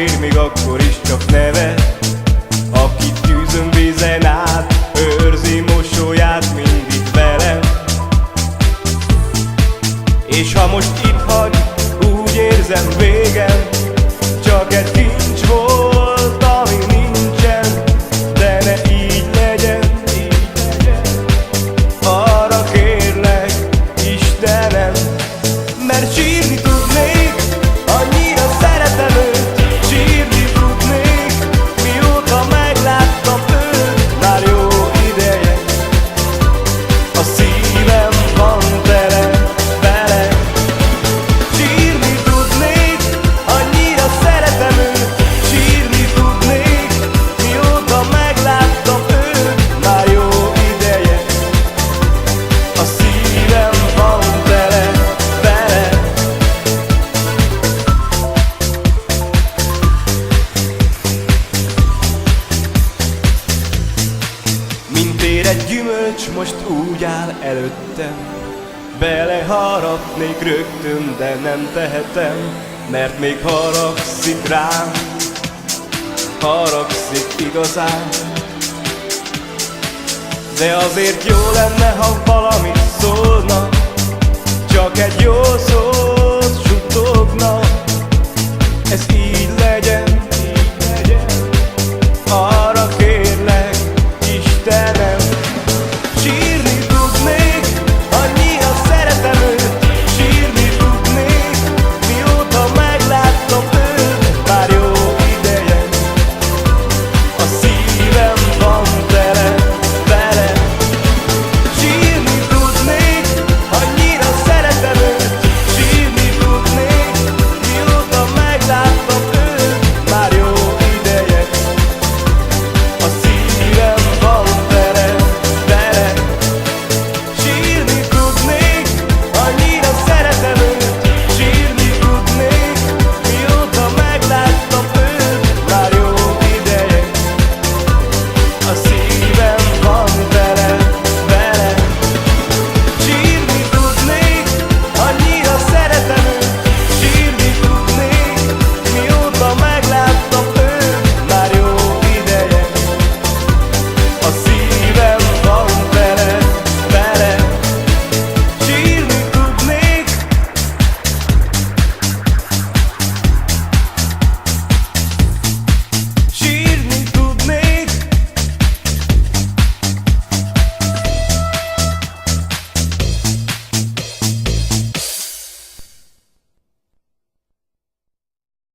sír, még akkor is csak nevet. Aki tűzön vízen át, őrzi mosolyát mindig velem. És ha most itt hagy, úgy érzem végem, csak egy kincs volt, ami nincsen. De ne így legyen, arra kérlek, Istenem. Mert sírni tudnék, annyira szeretem őt. Sírni tudnék, mióta megláttam őt. Már jó ideje, a szívem van tele vele. Sírni tudnék, annyira szeretem őt. Sírni tudnék, mióta megláttam őt. Már jó ideje, a szívem van tele vele. Mint ér egy gyümölcs, most úgy áll előttem. Beleharapnék rögtön, de nem tehetem, mert még haragszik rám, haragszik igazán. De azért jó lenne, ha valamit szólna, csak egy jó szó